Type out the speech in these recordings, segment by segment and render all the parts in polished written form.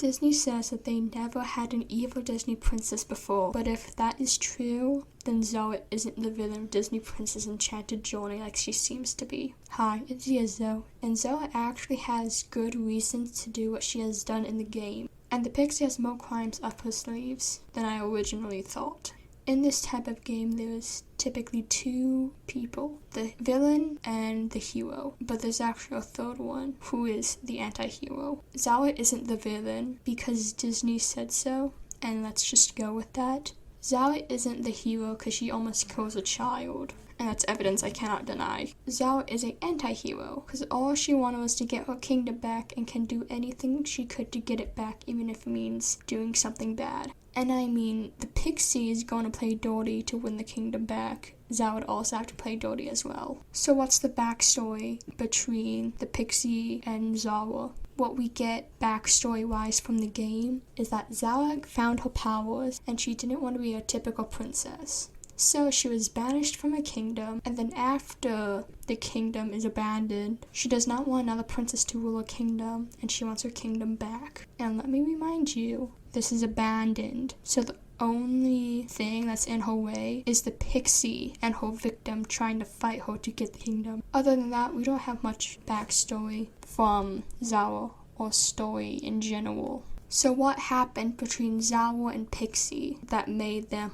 Disney says that they never had an evil Disney princess before, but if that is true, then Zara isn't the villain of Disney Princess Enchanted Journey like she seems to be. Hi, it's Zo, and Zara actually has good reasons to do what she has done in the game, and the Pixie has more crimes up her sleeves than I originally thought. In this type of game, there's typically two people, the villain and the hero, but there's actually a third one, who is the anti-hero. Zara isn't the villain because Disney said so, and let's just go with that. Zara isn't the hero because she almost kills a child, and that's evidence I cannot deny. Zara is an anti-hero because all she wanted was to get her kingdom back and can do anything she could to get it back, even if it means doing something bad. And I mean, the Pixie is going to play dirty to win the kingdom back. Zara would also have to play dirty as well. So what's the backstory between the Pixie and Zara? What we get backstory-wise from the game is that Zara found her powers and she didn't want to be a typical princess. So she was banished from her kingdom, and then after the kingdom is abandoned, she does not want another princess to rule her kingdom, and she wants her kingdom back. And let me remind you, this is abandoned. So the only thing that's in her way is the Pixie and her victim trying to fight her to get the kingdom. Other than that, we don't have much backstory from Zara or story in general. So what happened between Zara and Pixie that made them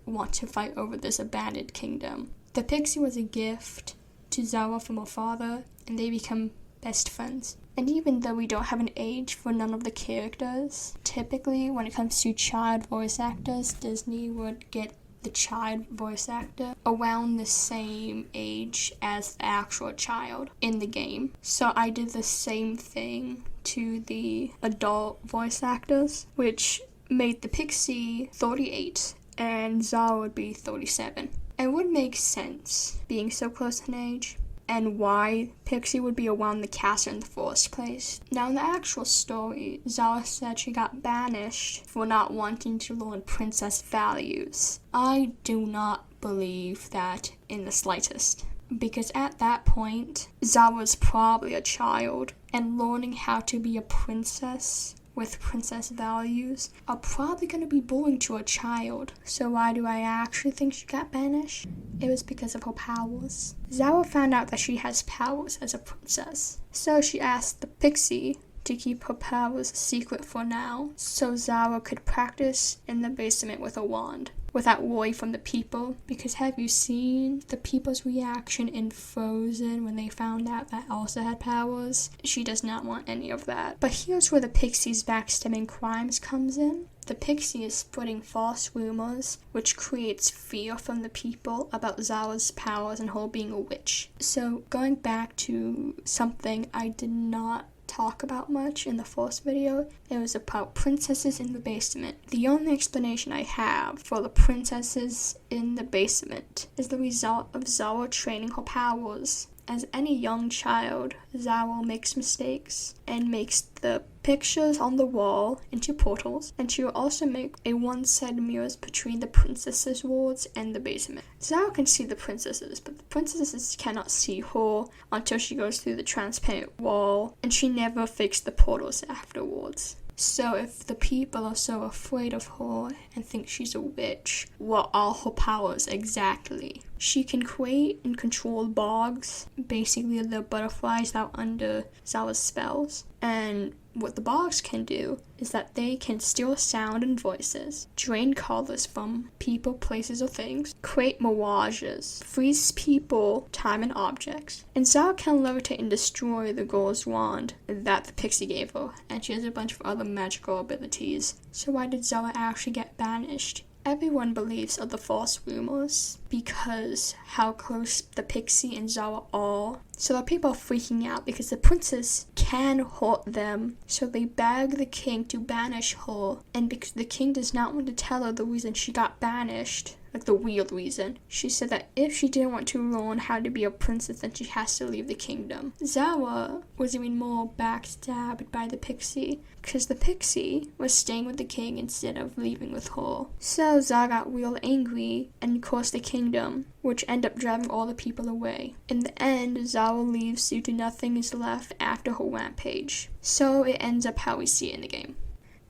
want to fight over this abandoned kingdom? The Pixie was a gift to Zara from her father, and they become best friends. And even though we don't have an age for none of the characters, typically when it comes to child voice actors, Disney would get the child voice actor around the same age as the actual child in the game. So I did the same thing to the adult voice actors, which made the Pixie 38 and Zara would be 37. It would make sense being so close in age and why Pixie would be around the castle in the first place. Now in the actual story, Zara said she got banished for not wanting to learn princess values. I do not believe that in the slightest. Because at that point, Zara was probably a child, and learning how to be a princess with princess values are probably going to be boring to a child. So why do I actually think she got banished? It was because of her powers. Zara found out that she has powers as a princess. So she asked the Pixie to keep her powers a secret for now, so Zara could practice in the basement with a wand without worry from the people. Because have you seen the people's reaction in Frozen when they found out that Elsa had powers? She does not want any of that. But here's where the Pixie's backstabbing crimes comes in. The Pixie is spreading false rumors, which creates fear from the people about Zara's powers and her being a witch. So going back to something I did not talk about much in the first video, it was about princesses in the basement. The only explanation I have for the princesses in the basement is the result of Zara training her powers. As any young child, Zara makes mistakes and makes the pictures on the wall into portals, and she will also make a one-sided mirrors between the princesses' wards and the basement. Zara can see the princesses, but the princesses cannot see her until she goes through the transparent wall, and she never fixed the portals afterwards. So if the people are so afraid of her and think she's a witch, what are her powers exactly? She can create and control bogs, basically the butterflies that are under Zara's spells. And what the bogs can do is that they can steal sound and voices, drain colors from people, places, or things, create mirages, freeze people, time, and objects. And Zara can levitate and destroy the girl's wand that the Pixie gave her, and she has a bunch of other magical abilities. So why did Zara actually get banished? Everyone believes of the false rumors because how close the Pixie and Zara are. So the people are freaking out because the princess can hurt them. So they beg the king to banish her. And because the king does not want to tell her the reason she got banished, like the real reason, she said that if she didn't want to learn how to be a princess, then she has to leave the kingdom. Zara was even more backstabbed by the Pixie because the Pixie was staying with the king instead of leaving with her. So Zara got real angry and cursed the kingdom, which ended up driving all the people away. In the end, Zara leaves due to nothing is left after her rampage. So it ends up how we see it in the game.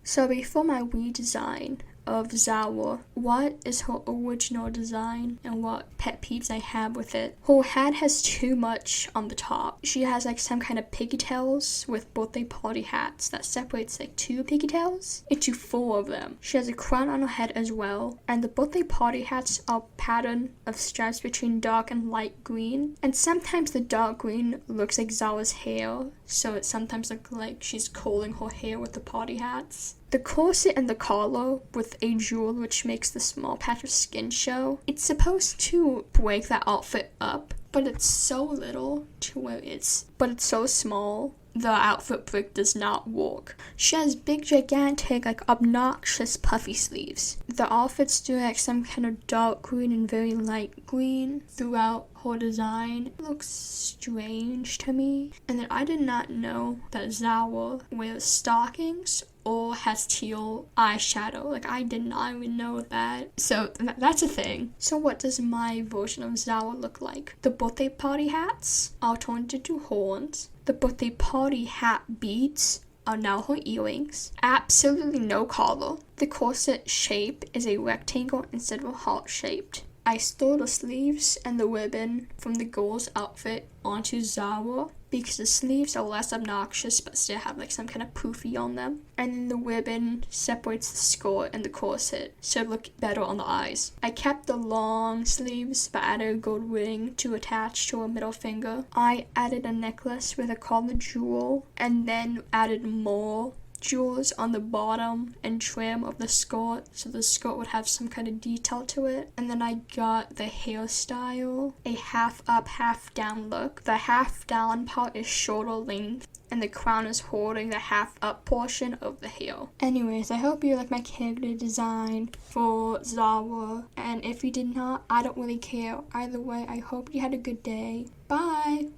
So before my redesign of Zara, what is her original design and what pet peeves I have with it? Her head has too much on the top. She has like some kind of pigtails with birthday party hats that separates like 2 pigtails into 4 of them. She has a crown on her head as well, and the birthday party hats are pattern of stripes between dark and light green, and sometimes the dark green looks like Zara's hair, so it sometimes looks like she's curling her hair with the party hats. The corset and the collar with a jewel which makes the small patch of skin show. It's supposed to break that outfit up, but it's so little to where it's so small. The outfit break does not work. She has big, gigantic, like obnoxious puffy sleeves. The outfits do like some kind of dark green and very light green throughout her design. It looks strange to me. And then I did not know that Zara wears stockings or has teal eyeshadow. Like, I did not even know that. So that's a thing. So what does my version of Zara look like? The birthday party hats are turned into horns. The birthday party hat beads are now her earrings. Absolutely no collar. The corset shape is a rectangle instead of a heart shaped. I stole the sleeves and the ribbon from the girl's outfit onto Zara because the sleeves are less obnoxious but still have like some kind of poofy on them. And then the ribbon separates the skirt and the corset so it looks better on the eyes. I kept the long sleeves but added a gold ring to attach to her middle finger. I added a necklace with a collared jewel and then added more jewels on the bottom and trim of the skirt so the skirt would have some kind of detail to it. And then I got the hairstyle a half up half down look. The half down part is shorter length and the crown is holding the half up portion of the hair. Anyways, I hope you like my character design for Zara, and if you did not, I don't really care. Either way, I hope you had a good day. Bye!